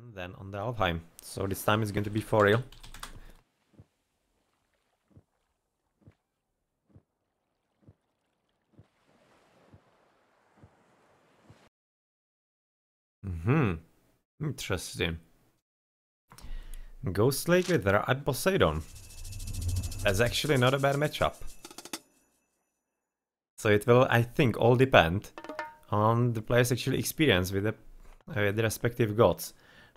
And then on the Alfheim. So this time it's going to be for real. Interesting. Ghost Lake with Ra at Poseidon. That's actually not a bad matchup. So it will, I think, all depend on the player's actually experience with the respective gods.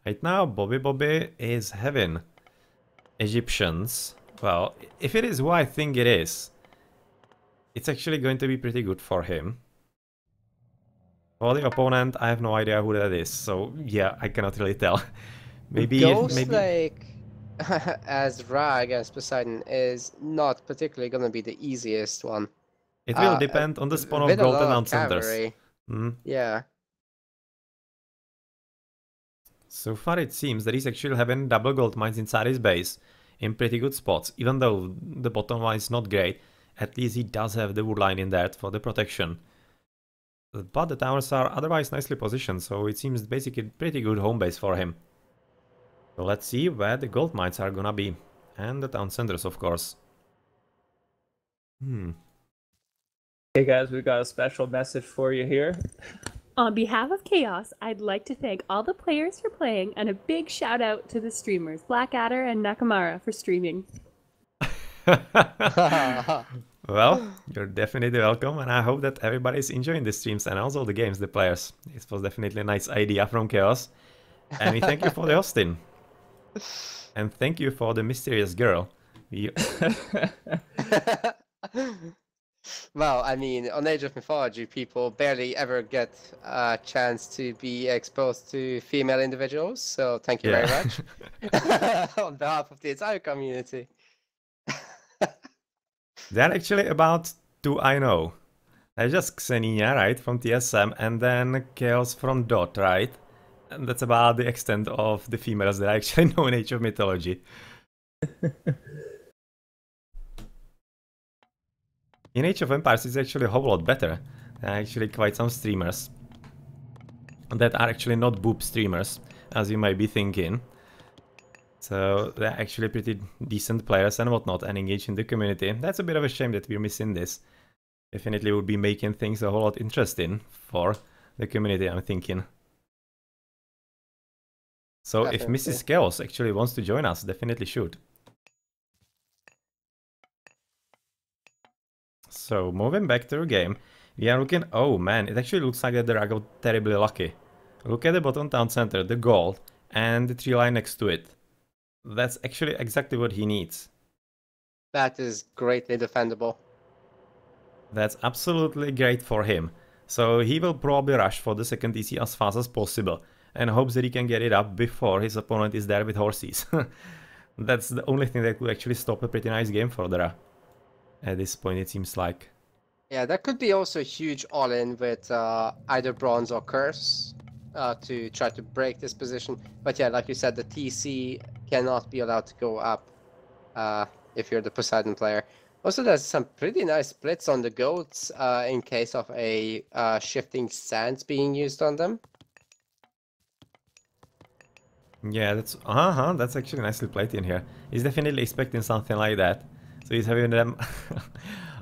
Right now, bobibobi is having Egyptians. Well, if it is who I think it is, it's actually going to be pretty good for him. For the opponent, I have no idea who that is, so yeah, I cannot really tell. maybe Like as Ra against Poseidon is not particularly gonna be the easiest one. It will depend on the spawn of gold and centers. Yeah. So far it seems that he's actually having double gold mines inside his base in pretty good spots. Even though the bottom line is not great, at least he does have the wood line in there for the protection. But the towers are otherwise nicely positioned, so it seems basically pretty good home base for him. So let's see where the gold mines are gonna be. And the town centers, of course. Hey guys, we got a special message for you here. On behalf of Chaos, I'd like to thank all the players for playing and a big shout out to the streamers, Blackadder and Nakamura, for streaming. Well, you're definitely welcome, and I hope that everybody's enjoying the streams and also the games, the players. This was definitely a nice idea from Chaos. And we thank you for the hosting. And thank you for the mysterious girl. Well, I mean, on Age of Mythology, people barely ever get a chance to be exposed to female individuals, so thank you very much on behalf of the entire community. They're actually about two I know. There's just Xenia, right, from TSM, and then Chaos from Dot, right? And that's about the extent of the females that I actually know in Age of Mythology. In Age of Empires, it's actually a whole lot better. There are actually quite some streamers that are actually not boob streamers, as you might be thinking. So they're actually pretty decent players and whatnot and engaged in the community. That's a bit of a shame that we're missing this. Definitely would be making things a whole lot interesting for the community, I'm thinking. So definitely. If Mrs. Chaos actually wants to join us, definitely should. So moving back to the game, we are looking, oh man, it actually looks like that the Ra got terribly lucky. Look at the bottom town center, the gold, and the tree line next to it. That's actually exactly what he needs. That is greatly defendable. That's absolutely great for him. So he will probably rush for the second TC as fast as possible and hopes that he can get it up before his opponent is there with horses. That's the only thing that could actually stop a pretty nice game for Ra. At this point, it seems like. Yeah, that could be also a huge all-in with either bronze or curse to try to break this position. But yeah, like you said, the TC cannot be allowed to go up if you're the Poseidon player. Also, there's some pretty nice splits on the goats in case of a shifting sands being used on them. Yeah, that's actually nicely played in here. He's definitely expecting something like that. So he's having them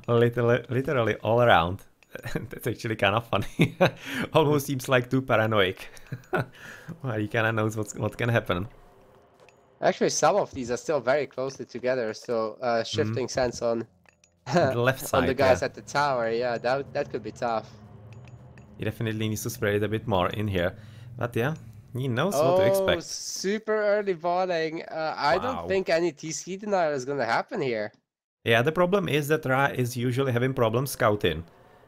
literally all around. That's actually kind of funny. Almost seems like too paranoid. Well, he kind of knows what can happen. Actually, some of these are still very closely together. So shifting sense on the left side, on the guys at the tower. Yeah, that could be tough. He definitely needs to spread it a bit more in here. But yeah, he knows what to expect. Super early balling. I don't think any TC denial is gonna happen here. Yeah, the problem is that Ra is usually having problems scouting,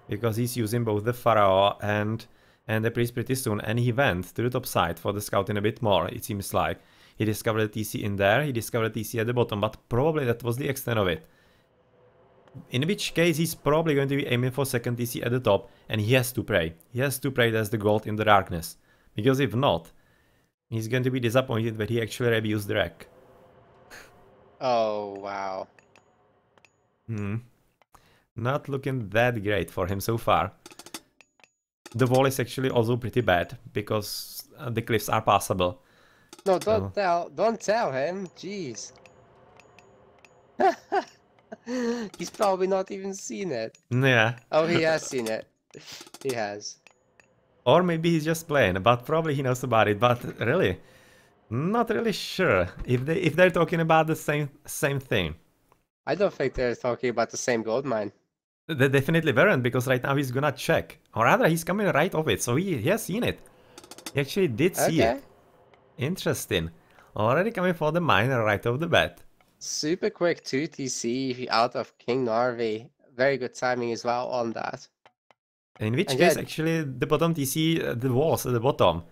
because he's using both the Pharaoh and the Priest pretty soon, and he went to the top side for the scouting a bit more, it seems like. He discovered a TC in there, he discovered a TC at the bottom, but probably that was the extent of it. In which case, he's probably going to be aiming for second TC at the top, and he has to pray. He has to pray there's the gold in the darkness, because if not, he's going to be disappointed that he actually abused the wreck. Oh, wow. Not looking that great for him so far. The wall is actually also pretty bad, because the cliffs are passable. No, don't tell him. Jeez. He's probably not even seen it. Yeah. Oh, he has seen it. He has. Or maybe he's just playing, but probably he knows about it. But really, not really sure if they're talking about the same thing. I don't think they're talking about the same gold mine. They definitely weren't, because right now he's gonna check. Or rather, he's coming right off it, so he has seen it. He actually did see it. Interesting. Already coming for the mine right off the bat. Super quick 2 TC out of KingNarVi. Very good timing as well on that. In which case, actually, the bottom TC, the walls at the bottom,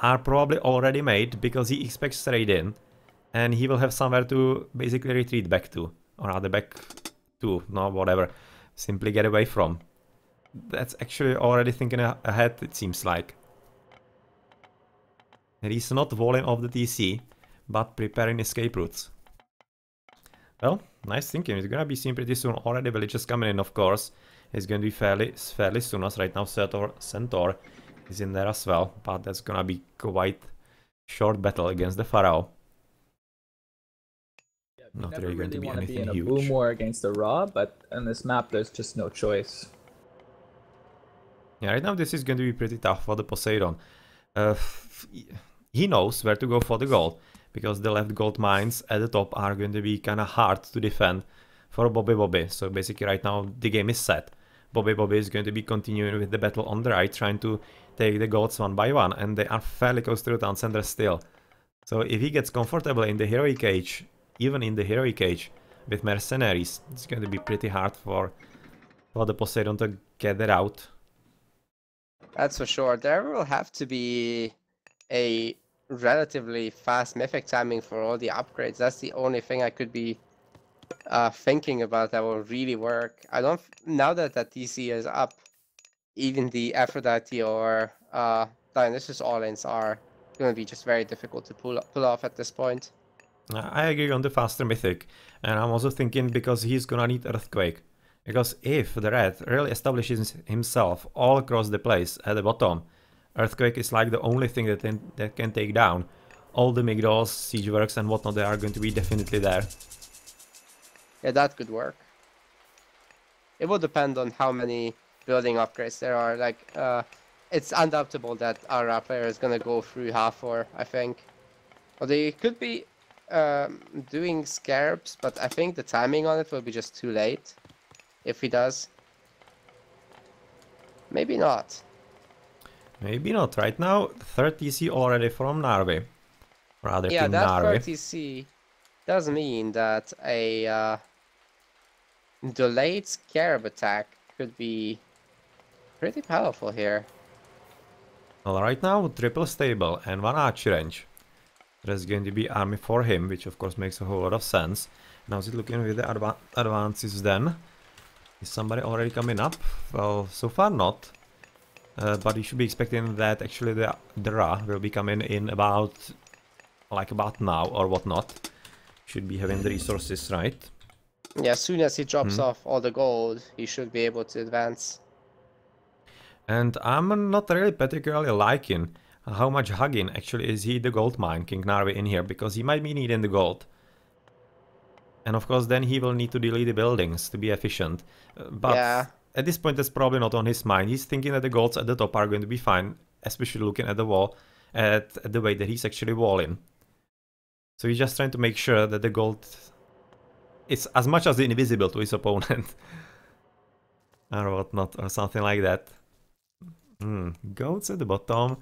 are probably already made, because he expects trade in. And he will have somewhere to basically retreat back to. Or rather back to, no, whatever. Simply get away from. That's actually already thinking ahead, it seems like. And he's not walling off the TC, but preparing escape routes. Well, nice thinking. It's gonna be seen pretty soon. Already villages coming in, of course. It's gonna be fairly soon, as right now Centaur is in there as well. But that's gonna be quite short battle against the Pharaoh. Yeah, not really going to be anything in a huge. boom war against the Raw, but on this map there's just no choice. Yeah, right now this is going to be pretty tough for the Poseidon. He knows where to go for the gold, because the left gold mines at the top are going to be kind of hard to defend for bobibobi. So basically right now the game is set. bobibobi is going to be continuing with the battle on the right, trying to take the golds one by one, and they are fairly close to the town center still. So if he gets comfortable in the heroic age, even in the heroic age with mercenaries, it's going to be pretty hard for the Poseidon to get that out. That's for sure. There will have to be a relatively fast mythic timing for all the upgrades. That's the only thing I could be thinking about that will really work. I don't. Now that that DC is up, even the Aphrodite or Dionysus all-ins are going to be just very difficult to pull off at this point. I agree on the faster mythic, and I'm also thinking because he's gonna need Earthquake. Because if the red really establishes himself all across the place at the bottom, Earthquake is like the only thing that can take down all the Migdals, siege works and whatnot. They are going to be definitely there. Yeah, that could work. It will depend on how many building upgrades there are. Like, it's undoubtable that our player is gonna go through Hathor, I think. Or they could be doing Scarabs, but I think the timing on it will be just too late. If he does. Maybe not. Maybe not. Right now, 3rd TC already from Narvi. Rather, yeah, that KingNarVi. 3rd TC does mean that a delayed Scarab attack could be pretty powerful here. Well, right now, triple stable and 1 archer range. There's going to be army for him, which of course makes a whole lot of sense. Now is it looking with the advances then? Is somebody already coming up? Well, so far not. But you should be expecting that actually the Ra will be coming in about now or whatnot. Should be having the resources, right? Yeah, as soon as he drops off all the gold, he should be able to advance. And I'm not really particularly liking how much hugging actually is he the gold mine, KingNarVi, in here, because he might be needing the gold. And of course then he will need to delete the buildings to be efficient. But yeah. At this point that's probably not on his mind. He's thinking that the golds at the top are going to be fine, especially looking at the wall, at the way that he's actually walling. So he's just trying to make sure that the gold is as much as invisible to his opponent. Or whatnot, or something like that. Goats at the bottom.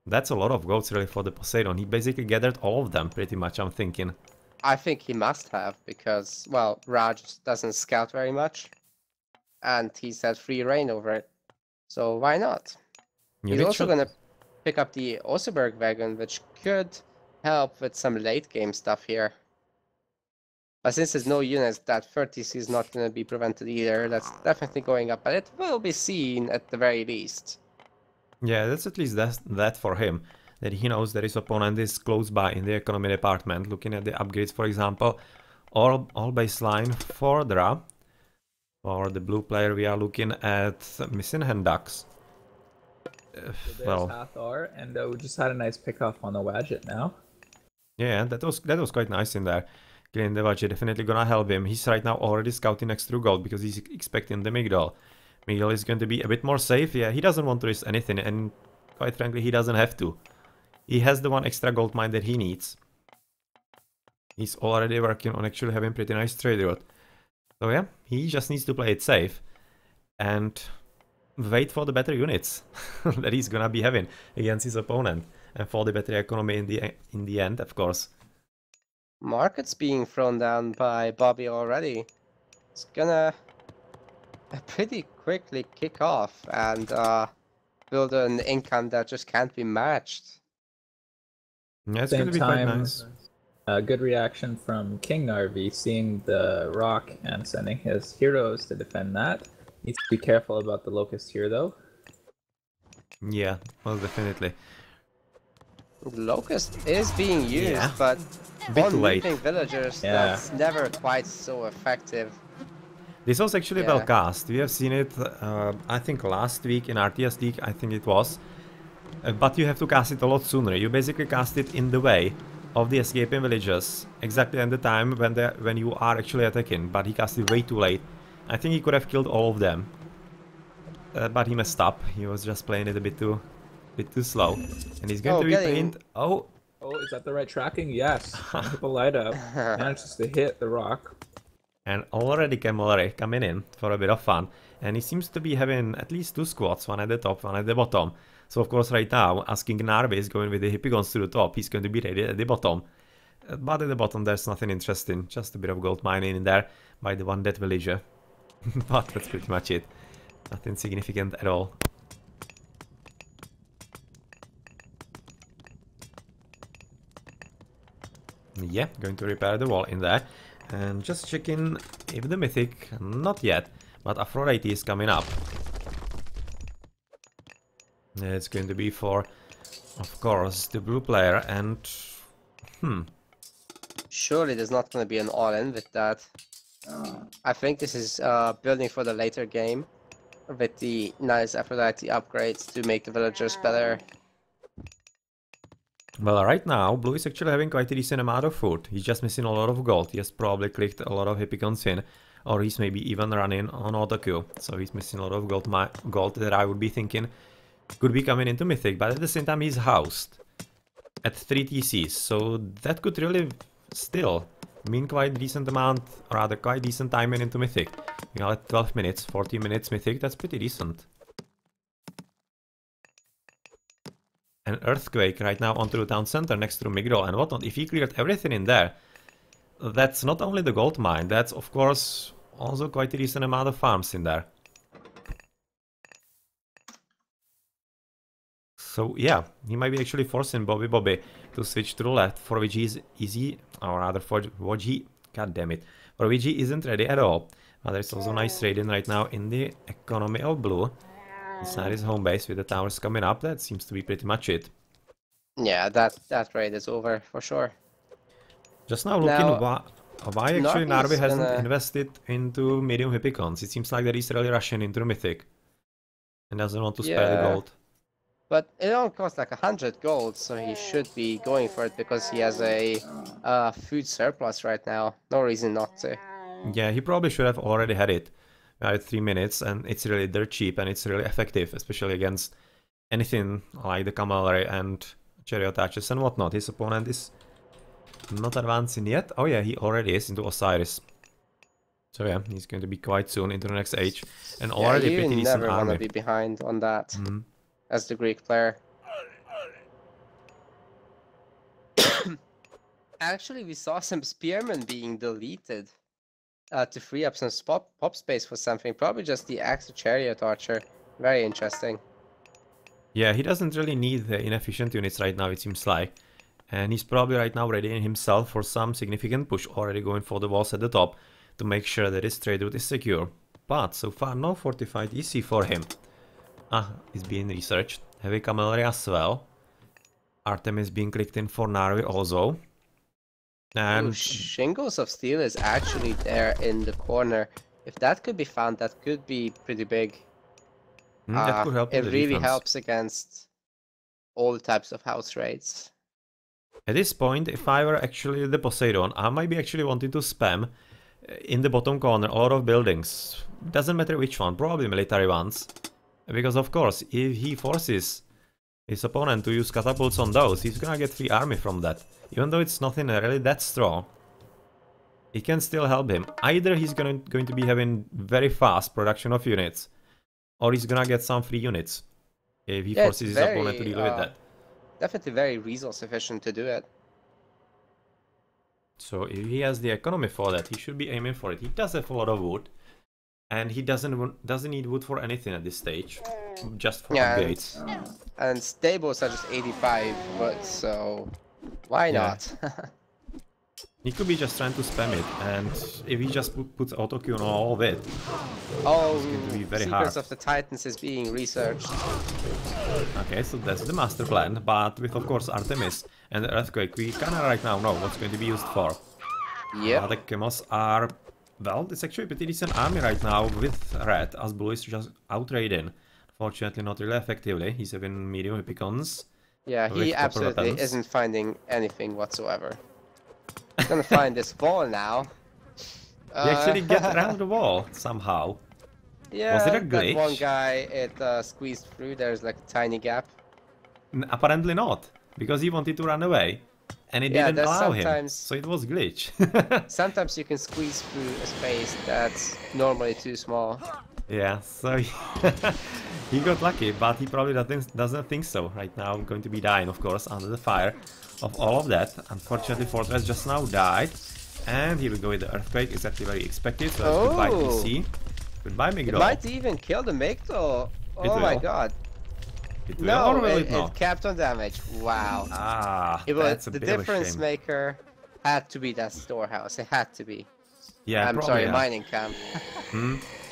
That's a lot of goats really for the Poseidon. He basically gathered all of them pretty much, I'm thinking. I think he must have, because, well, Raj doesn't scout very much. And he's had free reign over it. So why not? Yeah, he's also going to pick up the Oseberg wagon, which could help with some late game stuff here. But since there's no units, that 30C is not going to be prevented either. That's definitely going up, but it will be seen at the very least. Yeah, that's at least that for him. That he knows that his opponent is close by in the economy department, looking at the upgrades, for example. All baseline for Dra. For the blue player, we are looking at missing hand ducks. So there's Hathor, and we just had a nice pick off on the Wadjet now. Yeah, that was quite nice in there. KingNarVi definitely gonna help him. He's right now already scouting next to gold because he's expecting the Migdol. Migdol is going to be a bit more safe. Yeah, he doesn't want to risk anything, and quite frankly, he doesn't have to. He has the one extra gold mine that he needs. He's already working on actually having pretty nice trade route. So yeah, he just needs to play it safe and wait for the better units that he's gonna be having against his opponent, and for the better economy in the end, of course. Market's being thrown down by Bobby already. It's gonna pretty quickly kick off and build an income that just can't be matched. Yeah, it's gonna be quite nice. A good reaction from KingNarVi, seeing the rock and sending his heroes to defend that. Needs to be careful about the locust here, though. Yeah, most definitely. Locust is being used, Yeah. but Bit on too late. moving villagers, Yeah. that's never quite so effective. This was actually Yeah. well cast. We have seen it, I think last week in RTS League, I think it was. But you have to cast it a lot sooner. You basically cast it in the way of the escaping villagers, exactly at the time when you are actually attacking. But he cast it way too late. I think he could have killed all of them. But he messed up. He was just playing it a bit too slow. And he's going to be getting- pained. Oh, Oh, is that the right tracking? Yes. People light up. Manages to hit the rock. and already Camelry coming in for a bit of fun. And he seems to be having at least 2 squads, one at the top, one at the bottom. So of course right now, as KingNarVi is going with the Hippigons to the top, he's going to be ready at the bottom. But at the bottom there's nothing interesting, just a bit of gold mining in there by the one dead villager. But that's pretty much it. Nothing significant at all. Yeah, going to repair the wall in there. And just checking if the mythic, not yet, but Aphrodite is coming up. It's going to be for, of course, the blue player and... Surely there's not going to be an all-in with that. I think this is building for the later game with the nice Aphrodite upgrades to make the villagers better. Well, right now, blue is actually having quite a decent amount of food. He's just missing a lot of gold. He has probably clicked a lot of Hippigons in, or he's maybe even running on auto queue. So he's missing a lot of gold that I would be thinking could be coming into Mythic, but at the same time he's housed at 3 TCs, so that could really still mean quite decent amount, or rather quite decent timing into Mythic. You know, at 12 minutes, 14 minutes Mythic, that's pretty decent. An Earthquake right now onto the town center next to Migdol and whatnot. If he cleared everything in there, that's not only the gold mine, that's of course also quite a decent amount of farms in there. So yeah, he might be actually forcing bobibobi to switch to the left, for which he is easy, or rather for which he, god damn it, for which he isn't ready at all. But there's also nice trading right now in the economy of blue. Inside his home base with the towers coming up, that seems to be pretty much it. Yeah, that raid is over for sure. Just now looking why actually Narvi KingNarVi is hasn't gonna- invested into medium Hippigons. It seems like that he's really rushing into the Mythic and doesn't want to spare the Yeah. gold. But it only costs like 100 gold, so he should be going for it because he has a food surplus right now. No reason not to. Yeah, he probably should have already had it. At 3 minutes, and it's really dirt cheap and it's really effective, especially against anything like the cavalry and chariot archers and whatnot. His opponent is not advancing yet. Oh yeah, he already is into Osiris. So yeah, he's going to be quite soon into the next age, and already a you pretty decent never want army. to be behind on that Mhm. as the Greek player. Actually, we saw some spearmen being deleted to free up some pop space for something. Probably just the axe chariot archer. Very interesting. Yeah, he doesn't really need the inefficient units right now, it seems like. And he's probably right now readying himself for some significant push, already going for the walls at the top to make sure that his trade route is secure. But so far no fortified EC for him. It's being researched. Heavy cavalry as well. Artemis being clicked in for Narvi also. And Ooh, Shingles of Steel is actually there in the corner. If that could be found, that could be pretty big. that could help in It the really defense. helps against all types of house raids. At this point, if I were actually the Poseidon, I might be actually wanting to spam in the bottom corner a lot of buildings. Doesn't matter which one, probably military ones. Because of course, if he forces his opponent to use catapults on those, he's gonna get free army from that. Even though it's nothing really that strong, it can still help him. Either he's going to be having very fast production of units, or he's gonna get some free units if he forces his opponent to deal with that. Definitely very resource efficient to do it. So if he has the economy for that, he should be aiming for it. He does have a lot of wood, and he doesn't need wood for anything at this stage, just for upgrades. And stables are just 85 wood, so why not? He could be just trying to spam it, and if he just puts auto-Q on all of it, oh, it's going to be very Secrets hard. of the Titans is being researched. Okay, so that's the master plan, but with of course Artemis and the Earthquake, we kinda right now know what's going to be used for. Yeah. The Chemos are, well, it's actually a pretty decent army right now with Red, as Blue is just outraiding. Fortunately not really effectively, he's having medium Epicons. Yeah, he absolutely isn't finding anything whatsoever. He's gonna find this wall now. He actually get around the wall somehow. Yeah, was it a glitch? that one guy, it squeezed through, there's like a tiny gap. Apparently not, because he wanted to run away, and it didn't allow him, so it was glitch. Sometimes you can squeeze through a space that's normally too small. Yeah, so he got lucky, but he probably doesn't think so. Right now I'm going to be dying, of course, under the fire of all of that. Unfortunately, Fortress just now died. And here we go with the Earthquake, exactly what we expected. So that's goodbye PC. Goodbye Migdol. It might even kill the Migdol. Oh my god. It will, no, or will it not? It capped on damage. Wow. Ah, it was, that's a the bit of a difference shame. maker had to be that storehouse. It had to be. Yeah, I'm sorry, mining camp.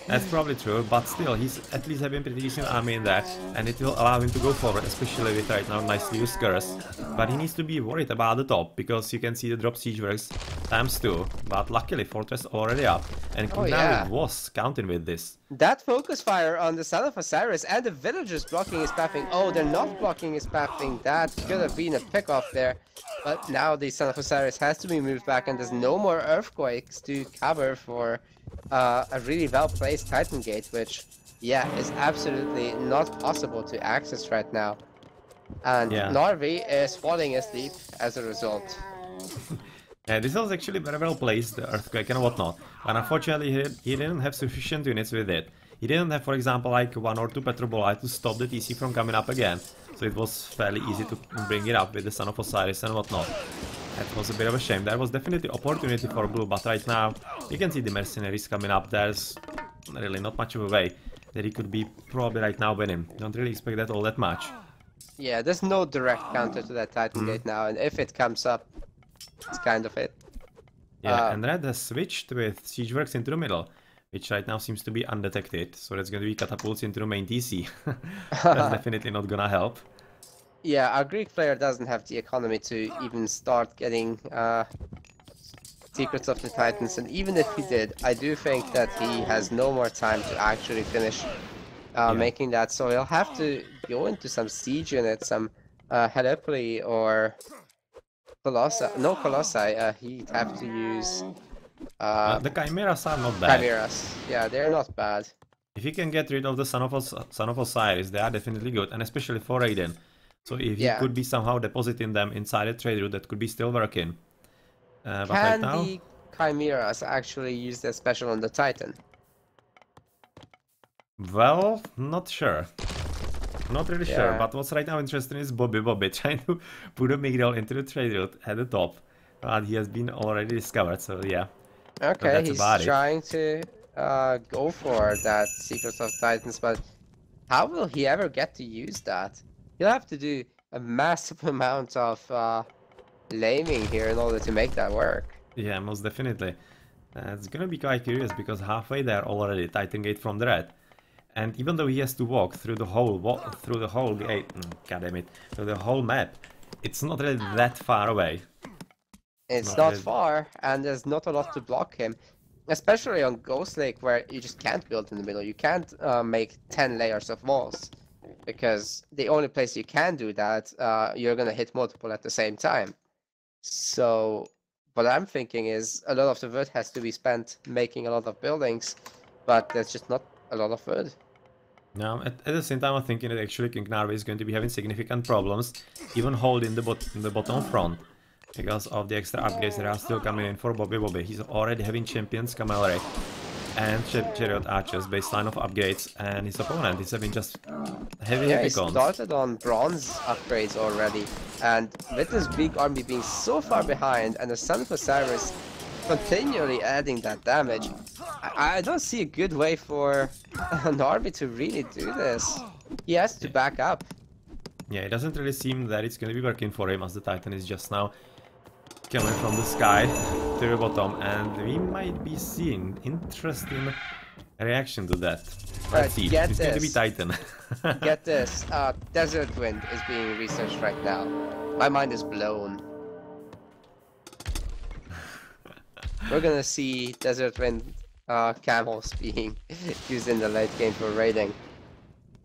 That's probably true, but still, he's at least having pretty decent army in there, and it will allow him to go forward, especially with right now nicely used curse. But he needs to be worried about the top, because you can see the drop siege works ×2, but luckily Fortress already up, and KingNarVi was counting with this. That focus fire on the Son of Osiris and the villagers blocking his pathing. Oh, they're not blocking his pathing. That could have been a pick-off there. But now the Son of Osiris has to be moved back, and there's no more earthquakes to cover for a really well-placed Titan Gate, which, yeah, is absolutely not possible to access right now. And Narvi is falling asleep as a result. Yeah, this was actually very well placed, the Earthquake and whatnot, but unfortunately he didn't have sufficient units with it. He didn't have, for example, like 1 or 2 Petrobolite to stop the TC from coming up again, so it was fairly easy to bring it up with the Son of Osiris and whatnot. That was a bit of a shame. There was definitely opportunity for Blue, but right now you can see the mercenaries coming up. There's really not much of a way that he could be probably right now winning. Don't really expect that all that much. Yeah, there's no direct counter to that Titan Gate now, and if it comes up, it's kind of it. Yeah, and Red has switched with Siegeworks into the middle, which right now seems to be undetected. So that's going to be catapults into the main TC. That's definitely not gonna help. Yeah, our Greek player doesn't have the economy to even start getting Secrets of the Titans, and even if he did, I do think that he has no more time to actually finish making that, so he'll have to go into some siege units, some Helipoli or Colossi. No, Colossi, he'd have to use... the Chimeras are not bad. Chimeras, yeah, they're not bad. If you can get rid of the Son of Osiris, they are definitely good, and especially for Raiden. So if he could be somehow depositing them inside a trade route, that could be still working. But right now... the Chimeras actually use their special on the Titan? Well, not sure. Not really sure, but what's right now interesting is bobibobi trying to put a Migdol into the trade route at the top. But he has been already discovered, so yeah. Okay, he's trying to go for that Secrets of Titans, but how will he ever get to use that? He'll have to do a massive amount of laming here in order to make that work. Yeah, most definitely. It's gonna be quite curious because halfway there already, Titan Gate from the red. And even though he has to walk through the whole gate, god damn it, through the whole map, it's not really that far away. It's not far, and there's not a lot to block him. Especially on Ghost Lake, where you just can't build in the middle. You can't make 10 layers of walls. Because the only place you can do that, you're gonna hit multiple at the same time. So what I'm thinking is a lot of the wood has to be spent making a lot of buildings, but there's just not a lot of wood. Now, at the same time, I'm thinking that actually KingNarVi is going to be having significant problems, even holding the bottom front, because of the extra upgrades that are still coming in for bobibobi. He's already having champions cavalry and chariot archers baseline of upgrades, and his opponent is having just heavy Yeah, he hippicons. started on bronze upgrades already, and with this big army being so far behind, and the Son of Osiris continually adding that damage, I don't see a good way for an army to really do this. He has to back up. Yeah, it doesn't really seem that it's going to be working for him, as the Titan is just now coming from the sky to the bottom, and we might be seeing interesting reaction to that. Let's see. Get It's going to be this. Titan. Get this, Desert Wind is being researched right now. My mind is blown. We're gonna see Desert Wind camels being used in the late game for raiding.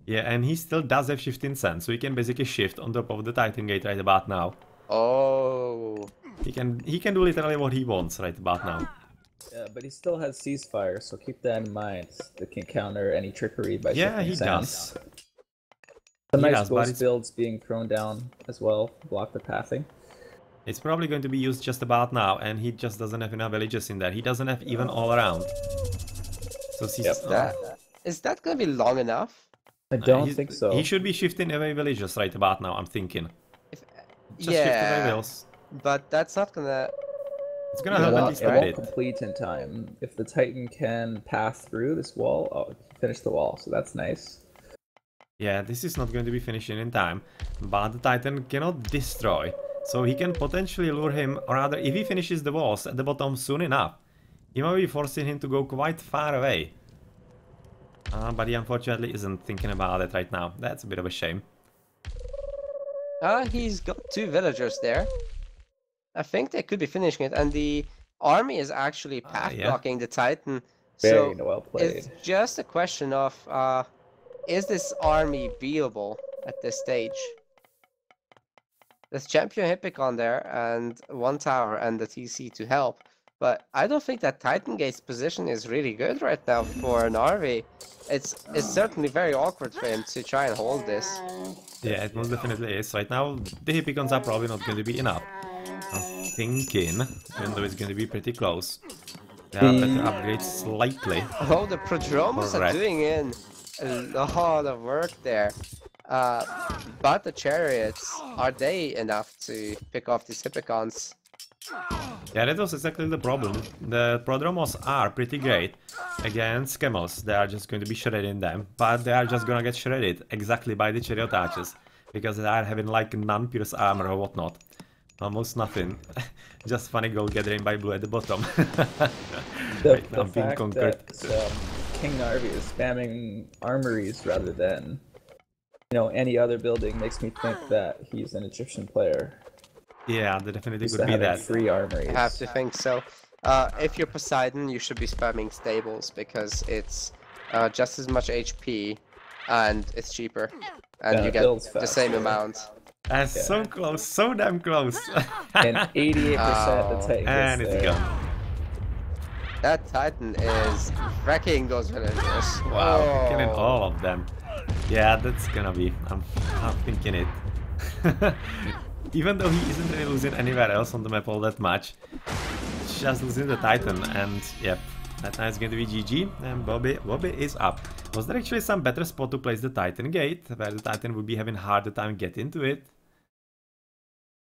Yeah, and he still does have shifting sense, so he can basically shift on top of the Titan gate right about now. Oh. He can do literally what he wants right about now. Yeah, but he still has ceasefire, so keep that in mind. That can counter any trickery by Yeah, shifting he sands. does. Some He nice does, but ghost it's- builds being thrown down as well, block the pathing. It's probably going to be used just about now, and he just doesn't have enough villages in there. He doesn't have even all around. So he's... Yep. Is that gonna be long enough? I don't think so. He should be shifting away villages right about now, I'm thinking. If, Just shift away yeah, vills. but that's not gonna. It's gonna It help at won't, least it a won't bit. complete in time. If the Titan can pass through this wall, oh, finish the wall, so that's nice. Yeah, this is not going to be finishing in time, but the Titan cannot destroy. So he can potentially lure him, or rather, if he finishes the walls at the bottom soon enough, he might be forcing him to go quite far away. But he unfortunately isn't thinking about it right now. That's a bit of a shame. He's got 2 villagers there. I think they could be finishing it, and the army is actually path yeah. blocking the Titan. Very So well played. it's just a question of is this army beatable at this stage? There's Champion Hippicon there and 1 tower and the TC to help. But I don't think that Titan Gate's position is really good right now for Narvi. It's certainly very awkward for him to try and hold this. Yeah, it most definitely is. Right now, the Hippicons are probably not going to be enough. I'm thinking, even though it's going to be pretty close. There are better upgrades slightly. Oh, the Prodromos are Correct. doing in a lot of work there. But the chariots, are they enough to pick off these Hippicons? Yeah, that was exactly the problem. The Prodromos are pretty great against camels. They are just going to be shredding them, but they are just gonna get shredded exactly by the chariot archers, because they are having like non-pierce armor or whatnot. Almost nothing. Just funny gold gathering by blue at the bottom. Right now The being fact conquered. that KingNarVi is spamming armories rather than, any other building makes me think that he's an Egyptian player. Yeah, that definitely Used could to be having that. free armories. I have to think so. If you're Poseidon, you should be spamming stables because it's just as much HP and it's cheaper. And Yeah, you it get builds the same faster. amount. That's so close, so damn close. And 88% the Oh, Titan And gets it's there. gone. That Titan is wrecking those villagers. Wow, killing Oh. all of them. Yeah, that's gonna be. I'm thinking it. Even though he isn't really losing anywhere else on the map all that much, he's just losing the Titan, and yep, that now is going to be GG, and Bobby is up. Was there actually some better spot to place the Titan gate, where the Titan would be having harder time getting to it?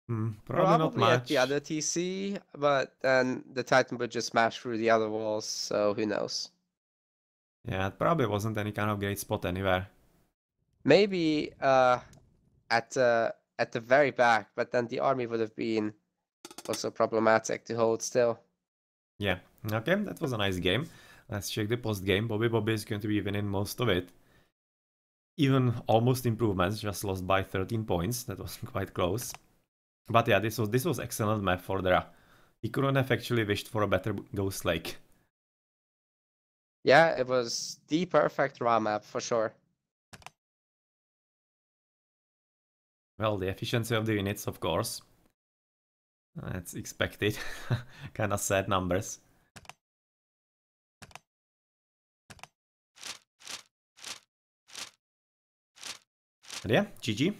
Probably not Probably much. at the other TC, but then the Titan would just smash through the other walls, so who knows. Yeah, it probably wasn't any kind of great spot anywhere. Maybe at the very back, but then the army would have been also problematic to hold still. Yeah, okay, that was a nice game. Let's check the post game. Bobby is going to be winning most of it. Even almost improvements, just lost by 13 points. That was quite close. But yeah, this was excellent map for Dra. He couldn't have actually wished for a better Ghost Lake. Yeah, it was the perfect Ra map for sure. Well, the efficiency of the units, of course. That's expected. Kind of sad numbers. But yeah, GG.